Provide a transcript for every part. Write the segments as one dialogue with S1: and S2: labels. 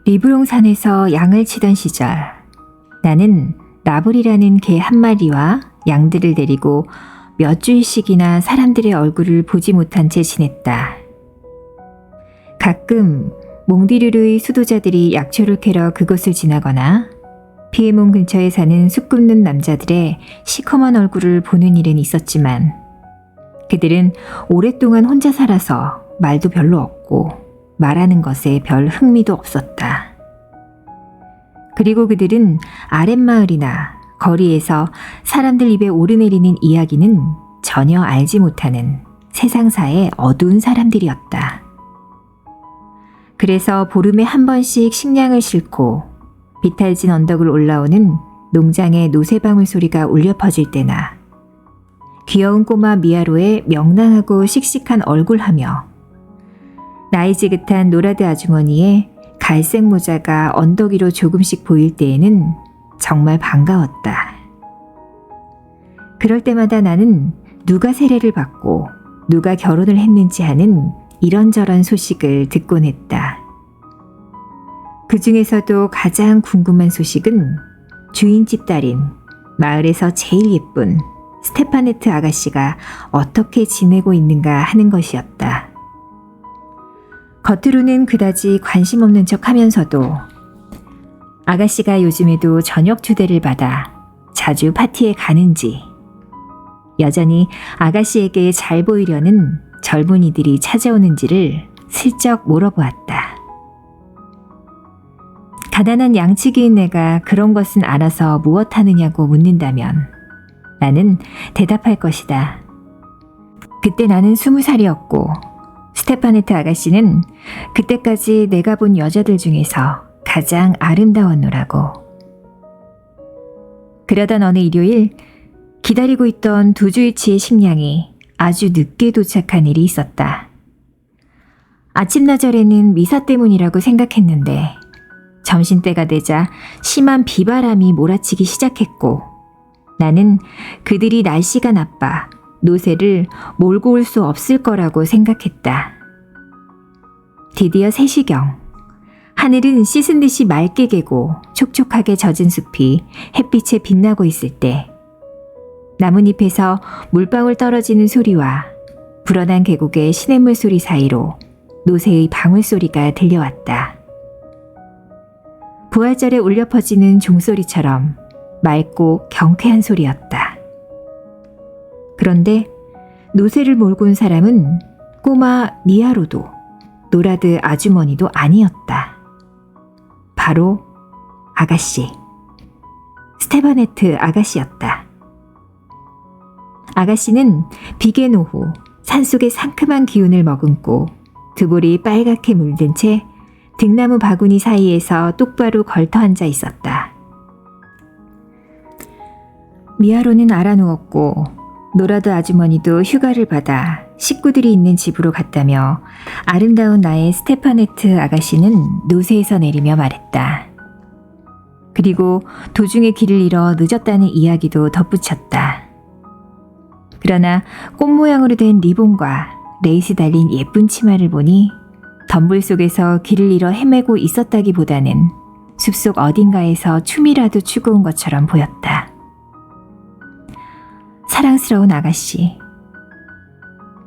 S1: 리브롱산에서 양을 치던 시절, 나는 나불이라는 개 한 마리와 양들을 데리고 몇 주일씩이나 사람들의 얼굴을 보지 못한 채 지냈다. 가끔 몽디르르의 수도자들이 약초를 캐러 그곳을 지나거나 피에몬 근처에 사는 숲 굽는 남자들의 시커먼 얼굴을 보는 일은 있었지만 그들은 오랫동안 혼자 살아서 말도 별로 없고 말하는 것에 별 흥미도 없었다. 그리고 그들은 아랫마을이나 거리에서 사람들 입에 오르내리는 이야기는 전혀 알지 못하는 세상사의 어두운 사람들이었다. 그래서 보름에 한 번씩 식량을 싣고 비탈진 언덕을 올라오는 농장의 노새방울 소리가 울려 퍼질 때나 귀여운 꼬마 미아로의 명랑하고 씩씩한 얼굴하며 나이 지긋한 노라드 아주머니의 갈색 모자가 언덕 위로 조금씩 보일 때에는 정말 반가웠다. 그럴 때마다 나는 누가 세례를 받고 누가 결혼을 했는지 하는 이런저런 소식을 듣곤 했다. 그 중에서도 가장 궁금한 소식은 주인집 딸인 마을에서 제일 예쁜 스테파네트 아가씨가 어떻게 지내고 있는가 하는 것이었다. 겉으로는 그다지 관심 없는 척 하면서도 아가씨가 요즘에도 저녁 초대를 받아 자주 파티에 가는지, 여전히 아가씨에게 잘 보이려는 젊은이들이 찾아오는지를 슬쩍 물어보았다. 가난한 양치기인 내가 그런 것은 알아서 무엇하느냐고 묻는다면 나는 대답할 것이다. 그때 나는 20살이었고 스테파네트 아가씨는 그때까지 내가 본 여자들 중에서 가장 아름다웠노라고. 그러던 어느 일요일 기다리고 있던 2주일치의 식량이 아주 늦게 도착한 일이 있었다. 아침나절에는 미사 때문이라고 생각했는데 점심때가 되자 심한 비바람이 몰아치기 시작했고 나는 그들이 날씨가 나빠 노새를 몰고 올 수 없을 거라고 생각했다. 드디어 3시경 하늘은 씻은 듯이 맑게 개고 촉촉하게 젖은 숲이 햇빛에 빛나고 있을 때 나뭇잎에서 물방울 떨어지는 소리와 불어난 계곡의 시냇물 소리 사이로 노새의 방울 소리가 들려왔다. 부활절에 울려 퍼지는 종소리처럼 맑고 경쾌한 소리였다. 그런데 노새를 몰고 온 사람은 꼬마 미아로도 노라드 아주머니도 아니었다. 바로 아가씨, 스테파네트 아가씨였다. 아가씨는 비계 노후, 산속의 상큼한 기운을 머금고 두 볼이 빨갛게 물든 채 등나무 바구니 사이에서 똑바로 걸터 앉아 있었다. 미아로는 알아누웠고 노라드 아주머니도 휴가를 받아 식구들이 있는 집으로 갔다며 아름다운 나의 스테파네트 아가씨는 노새에서 내리며 말했다. 그리고 도중에 길을 잃어 늦었다는 이야기도 덧붙였다. 그러나 꽃 모양으로 된 리본과 레이스 달린 예쁜 치마를 보니 덤불 속에서 길을 잃어 헤매고 있었다기보다는 숲속 어딘가에서 춤이라도 추고 온 것처럼 보였다. 사랑스러운 아가씨.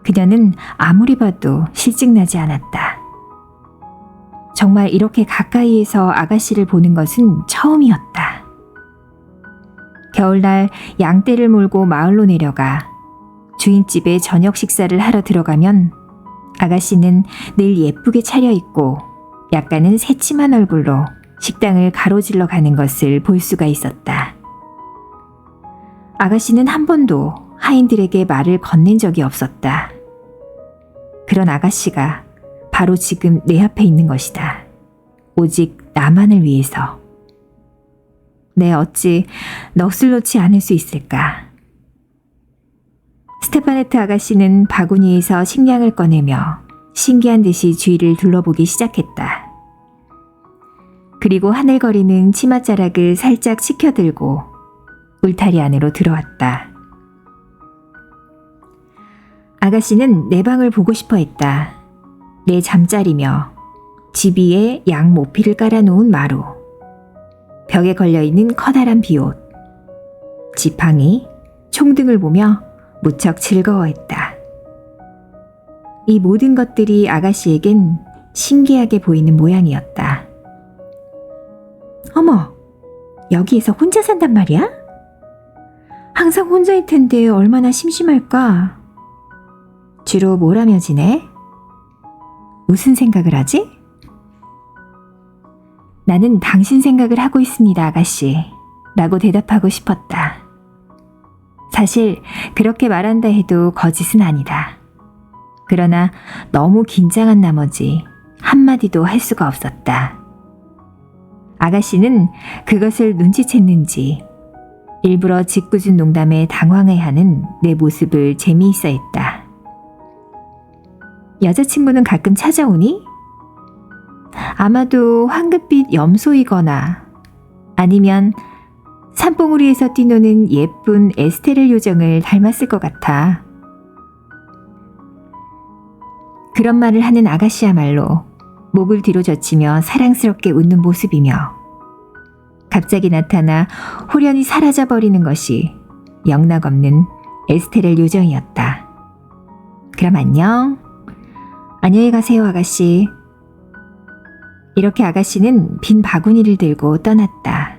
S1: 그녀는 아무리 봐도 실증나지 않았다. 정말 이렇게 가까이에서 아가씨를 보는 것은 처음이었다. 겨울날 양떼를 몰고 마을로 내려가 주인집에 저녁 식사를 하러 들어가면 아가씨는 늘 예쁘게 차려입고 약간은 새침한 얼굴로 식당을 가로질러 가는 것을 볼 수가 있었다. 아가씨는 한 번도 하인들에게 말을 건넨 적이 없었다. 그런 아가씨가 바로 지금 내 앞에 있는 것이다. 오직 나만을 위해서. 내 어찌 넋을 놓지 않을 수 있을까? 스테파네트 아가씨는 바구니에서 식량을 꺼내며 신기한 듯이 주위를 둘러보기 시작했다. 그리고 하늘거리는 치맛자락을 살짝 치켜들고 울타리 안으로 들어왔다. 아가씨는 내 방을 보고 싶어 했다. 내 잠자리며 집 위에 양 모피를 깔아놓은 마루, 벽에 걸려있는 커다란 비옷, 지팡이, 총등을 보며 무척 즐거워했다. 이 모든 것들이 아가씨에겐 신기하게 보이는 모양이었다. 어머, 여기에서 혼자 산단 말이야? 항상 혼자일 텐데 얼마나 심심할까? 주로 뭘 하며 지내? 무슨 생각을 하지? 나는 당신 생각을 하고 있습니다, 아가씨. 라고 대답하고 싶었다. 사실 그렇게 말한다 해도 거짓은 아니다. 그러나 너무 긴장한 나머지 한마디도 할 수가 없었다. 아가씨는 그것을 눈치챘는지 일부러 짓궂은 농담에 당황해하는 내 모습을 재미있어 했다. 여자친구는 가끔 찾아오니? 아마도 황급빛 염소이거나 아니면 산봉우리에서 뛰노는 예쁜 에스테렐 요정을 닮았을 것 같아. 그런 말을 하는 아가씨야말로 목을 뒤로 젖히며 사랑스럽게 웃는 모습이며 갑자기 나타나 호련히 사라져버리는 것이 영락없는 에스테렐 요정이었다. 그럼 안녕. 안녕히 가세요, 아가씨. 이렇게 아가씨는 빈 바구니를 들고 떠났다.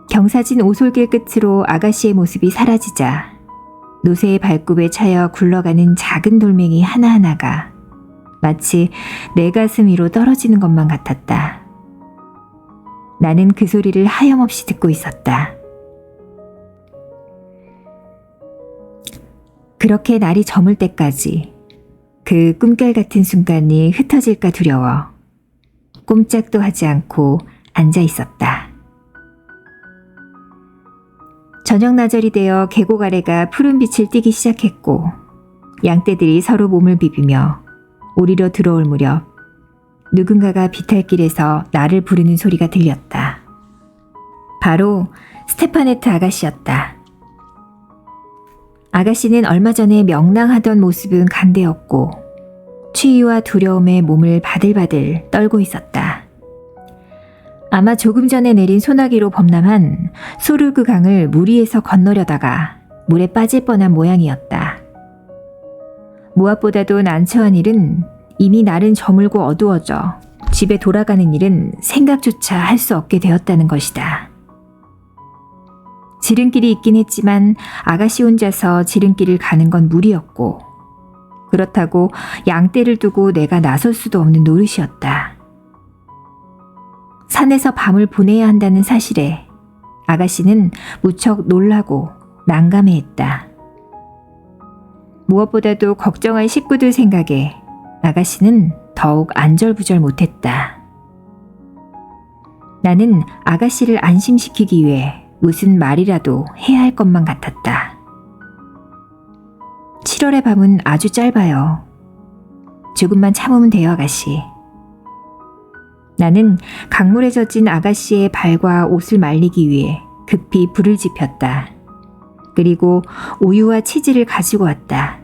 S1: 경사진 오솔길 끝으로 아가씨의 모습이 사라지자 노새의 발굽에 차여 굴러가는 작은 돌멩이 하나하나가 마치 내 가슴 위로 떨어지는 것만 같았다. 나는 그 소리를 하염없이 듣고 있었다. 그렇게 날이 저물 때까지 그 꿈결 같은 순간이 흩어질까 두려워 꼼짝도 하지 않고 앉아 있었다. 저녁 나절이 되어 계곡 아래가 푸른 빛을 띠기 시작했고 양떼들이 서로 몸을 비비며 우리로 들어올 무렵 누군가가 비탈길에서 나를 부르는 소리가 들렸다. 바로 스테파네트 아가씨였다. 아가씨는 얼마 전에 명랑하던 모습은 간대었고 추위와 두려움에 몸을 바들바들 떨고 있었다. 아마 조금 전에 내린 소나기로 범람한 소르그 강을 물 위에서 건너려다가 물에 빠질 뻔한 모양이었다. 무엇보다도 난처한 일은 이미 날은 저물고 어두워져 집에 돌아가는 일은 생각조차 할 수 없게 되었다는 것이다. 지름길이 있긴 했지만 아가씨 혼자서 지름길을 가는 건 무리였고 그렇다고 양떼를 두고 내가 나설 수도 없는 노릇이었다. 산에서 밤을 보내야 한다는 사실에 아가씨는 무척 놀라고 난감해했다. 무엇보다도 걱정할 식구들 생각에 아가씨는 더욱 안절부절 못했다. 나는 아가씨를 안심시키기 위해 무슨 말이라도 해야 할 것만 같았다. 7월의 밤은 아주 짧아요. 조금만 참으면 돼요, 아가씨. 나는 강물에 젖은 아가씨의 발과 옷을 말리기 위해 급히 불을 지폈다. 그리고 우유와 치즈를 가지고 왔다.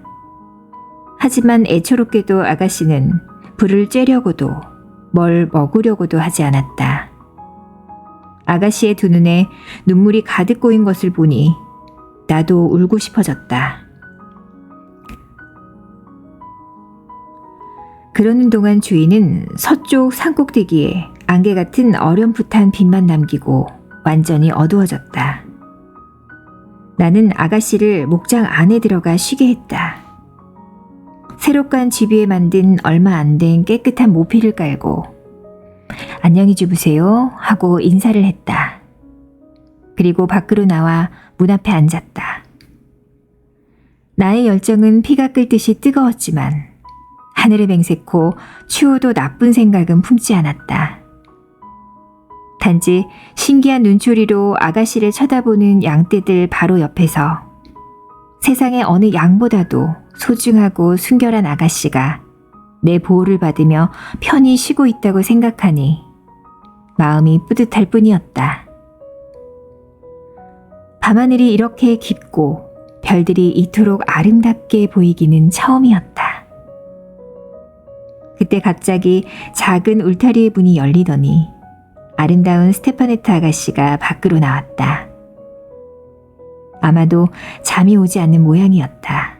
S1: 하지만 애초롭게도 아가씨는 불을 쬐려고도 뭘 먹으려고도 하지 않았다. 아가씨의 두 눈에 눈물이 가득 고인 것을 보니 나도 울고 싶어졌다. 그러는 동안 주인은 서쪽 산꼭대기에 안개 같은 어렴풋한 빛만 남기고 완전히 어두워졌다. 나는 아가씨를 목장 안에 들어가 쉬게 했다. 새로 깐 집 위에 만든 얼마 안 된 깨끗한 모피를 깔고 안녕히 주무세요 하고 인사를 했다. 그리고 밖으로 나와 문 앞에 앉았다. 나의 열정은 피가 끓듯이 뜨거웠지만 하늘을 맹세코 추워도 나쁜 생각은 품지 않았다. 단지 신기한 눈초리로 아가씨를 쳐다보는 양떼들 바로 옆에서 세상의 어느 양보다도 소중하고 순결한 아가씨가 내 보호를 받으며 편히 쉬고 있다고 생각하니 마음이 뿌듯할 뿐이었다. 밤하늘이 이렇게 깊고 별들이 이토록 아름답게 보이기는 처음이었다. 그때 갑자기 작은 울타리의 문이 열리더니 아름다운 스테파네트 아가씨가 밖으로 나왔다. 아마도 잠이 오지 않는 모양이었다.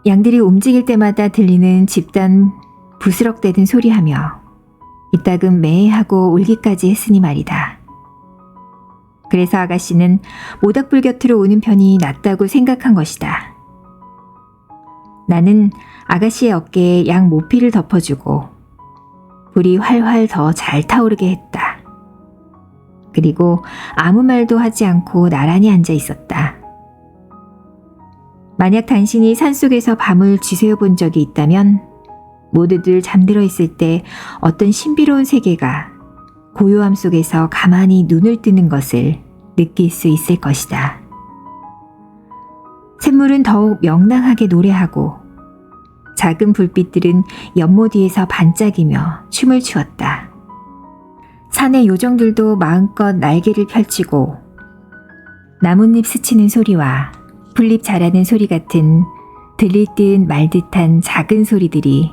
S1: 양들이 움직일 때마다 들리는 집단 부스럭대는 소리하며 이따금 매하고 울기까지 했으니 말이다. 그래서 아가씨는 모닥불 곁으로 오는 편이 낫다고 생각한 것이다. 나는 아가씨의 어깨에 양 모피를 덮어주고 불이 활활 더 잘 타오르게 했다. 그리고 아무 말도 하지 않고 나란히 앉아 있었다. 만약 당신이 산속에서 밤을 쥐새어 본 적이 있다면 모두들 잠들어 있을 때 어떤 신비로운 세계가 고요함 속에서 가만히 눈을 뜨는 것을 느낄 수 있을 것이다. 샘물은 더욱 명랑하게 노래하고 작은 불빛들은 연못 뒤에서 반짝이며 춤을 추었다. 산의 요정들도 마음껏 날개를 펼치고 나뭇잎 스치는 소리와 풀잎 자라는 소리 같은 들릴 듯 말 듯한 작은 소리들이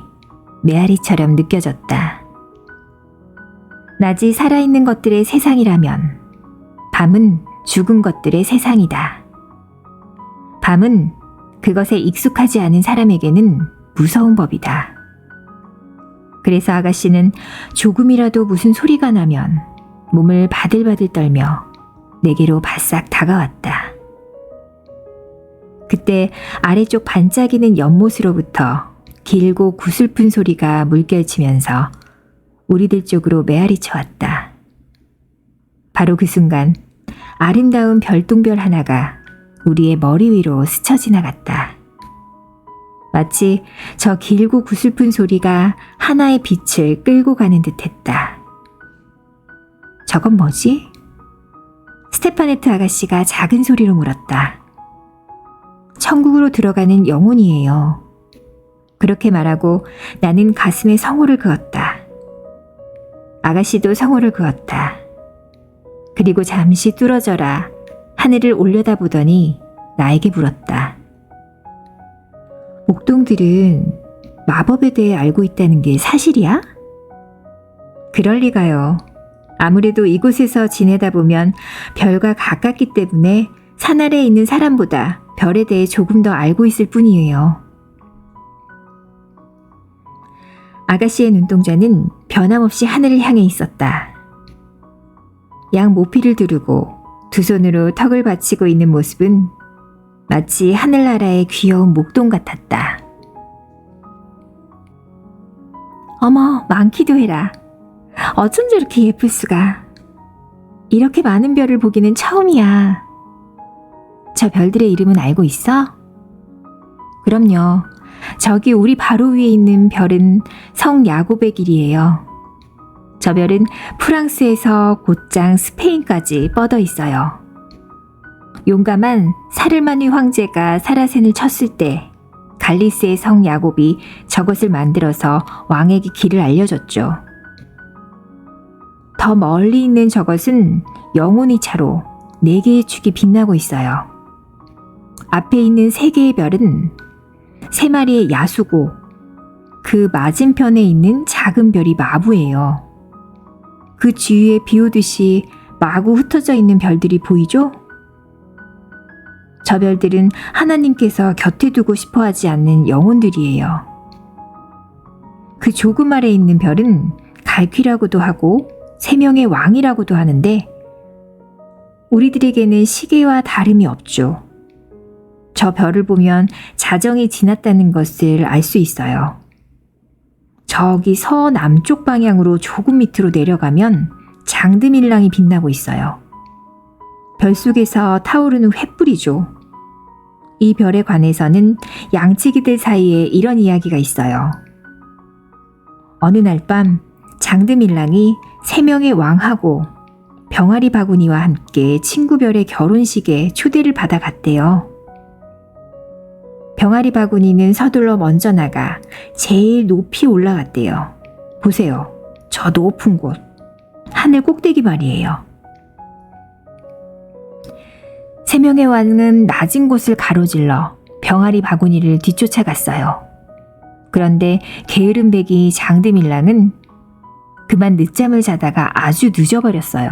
S1: 메아리처럼 느껴졌다. 낮이 살아있는 것들의 세상이라면 밤은 죽은 것들의 세상이다. 밤은 그것에 익숙하지 않은 사람에게는 무서운 법이다. 그래서 아가씨는 조금이라도 무슨 소리가 나면 몸을 바들바들 떨며 내게로 바싹 다가왔다. 그때 아래쪽 반짝이는 연못으로부터 길고 구슬픈 소리가 물결치면서 우리들 쪽으로 메아리쳐 왔다. 바로 그 순간 아름다운 별똥별 하나가 우리의 머리 위로 스쳐 지나갔다. 마치 저 길고 구슬픈 소리가 하나의 빛을 끌고 가는 듯했다. 저건 뭐지? 스테파네트 아가씨가 작은 소리로 물었다. 천국으로 들어가는 영혼이에요. 그렇게 말하고 나는 가슴에 성호를 그었다. 아가씨도 성호를 그었다. 그리고 잠시 뚫어져라 하늘을 올려다보더니 나에게 물었다. 목동들은 마법에 대해 알고 있다는 게 사실이야? 그럴 리가요. 아무래도 이곳에서 지내다 보면 별과 가깝기 때문에 산 아래에 있는 사람보다 별에 대해 조금 더 알고 있을 뿐이에요. 아가씨의 눈동자는 변함없이 하늘을 향해 있었다. 양 모피를 두르고 두 손으로 턱을 받치고 있는 모습은 마치 하늘나라의 귀여운 목동 같았다. 어머, 많기도 해라. 어쩜 저렇게 예쁠 수가. 이렇게 많은 별을 보기는 처음이야. 저 별들의 이름은 알고 있어? 그럼요. 저기 우리 바로 위에 있는 별은 성 야곱의 길이에요. 저 별은 프랑스에서 곧장 스페인까지 뻗어 있어요. 용감한 사르마니 황제가 사라센을 쳤을 때 갈리스의 성 야곱이 저것을 만들어서 왕에게 길을 알려줬죠. 더 멀리 있는 저것은 영혼의 차로 4개의 축이 빛나고 있어요. 앞에 있는 3개의 별은 3마리의 야수고 그 맞은편에 있는 작은 별이 마부예요. 그 주위에 비오듯이 마구 흩어져 있는 별들이 보이죠? 저 별들은 하나님께서 곁에 두고 싶어 하지 않는 영혼들이에요. 그 조금 아래에 있는 별은 갈퀴라고도 하고 세명의 왕이라고도 하는데 우리들에게는 시계와 다름이 없죠. 저 별을 보면 자정이 지났다는 것을 알 수 있어요. 저기 서남쪽 방향으로 조금 밑으로 내려가면 장드밀랑이 빛나고 있어요. 별 속에서 타오르는 횃불이죠. 이 별에 관해서는 양치기들 사이에 이런 이야기가 있어요. 어느 날 밤 장드밀랑이 3명의 왕하고 병아리 바구니와 함께 친구별의 결혼식에 초대를 받아 갔대요. 병아리 바구니는 서둘러 먼저 나가 제일 높이 올라갔대요. 보세요. 저 높은 곳. 하늘 꼭대기 말이에요. 3명의 왕은 낮은 곳을 가로질러 병아리 바구니를 뒤쫓아갔어요. 그런데 게으름뱅이 장드밀랑은 그만 늦잠을 자다가 아주 늦어버렸어요.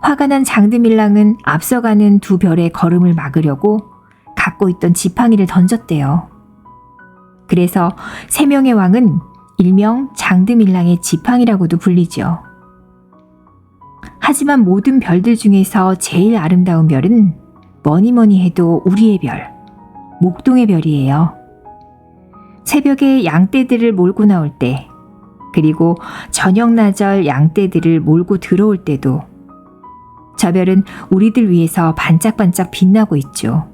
S1: 화가 난 장드밀랑은 앞서가는 두 별의 걸음을 막으려고 갖고 있던 지팡이를 던졌대요. 그래서 세 명의 왕은 일명 장드밀랑의 지팡이라고도 불리죠. 하지만 모든 별들 중에서 제일 아름다운 별은 뭐니 해도 우리의 별, 목동의 별이에요. 새벽에 양떼들을 몰고 나올 때, 그리고 저녁나절 양떼들을 몰고 들어올 때도 저 별은 우리들 위해서 반짝반짝 빛나고 있죠.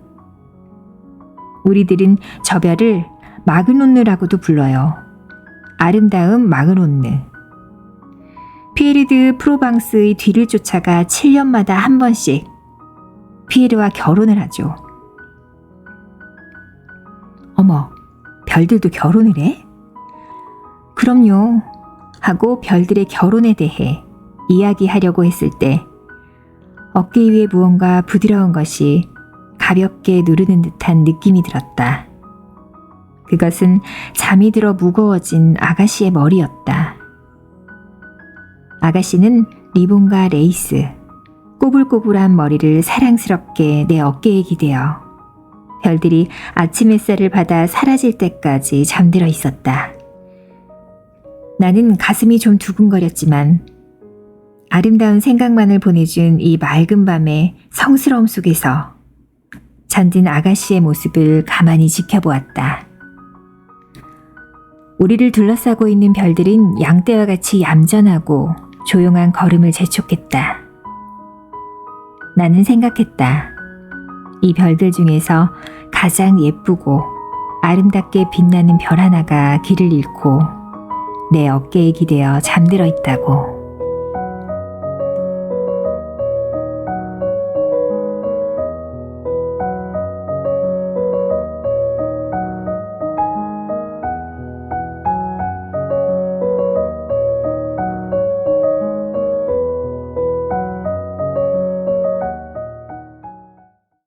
S1: 우리들은 저 별을 마그논느라고도 불러요. 아름다운 마그논느. 피에르 드 프로방스의 뒤를 쫓아가 7년마다 한 번씩 피에르와 결혼을 하죠. 어머, 별들도 결혼을 해? 그럼요. 하고 별들의 결혼에 대해 이야기하려고 했을 때 어깨 위에 무언가 부드러운 것이 가볍게 누르는 듯한 느낌이 들었다. 그것은 잠이 들어 무거워진 아가씨의 머리였다. 아가씨는 리본과 레이스, 꼬불꼬불한 머리를 사랑스럽게 내 어깨에 기대어 별들이 아침 햇살을 받아 사라질 때까지 잠들어 있었다. 나는 가슴이 좀 두근거렸지만 아름다운 생각만을 보내준 이 맑은 밤의 성스러움 속에서 잠든 아가씨의 모습을 가만히 지켜보았다. 우리를 둘러싸고 있는 별들은 양떼와 같이 얌전하고 조용한 걸음을 재촉했다. 나는 생각했다. 이 별들 중에서 가장 예쁘고 아름답게 빛나는 별 하나가 길을 잃고 내 어깨에 기대어 잠들어 있다고.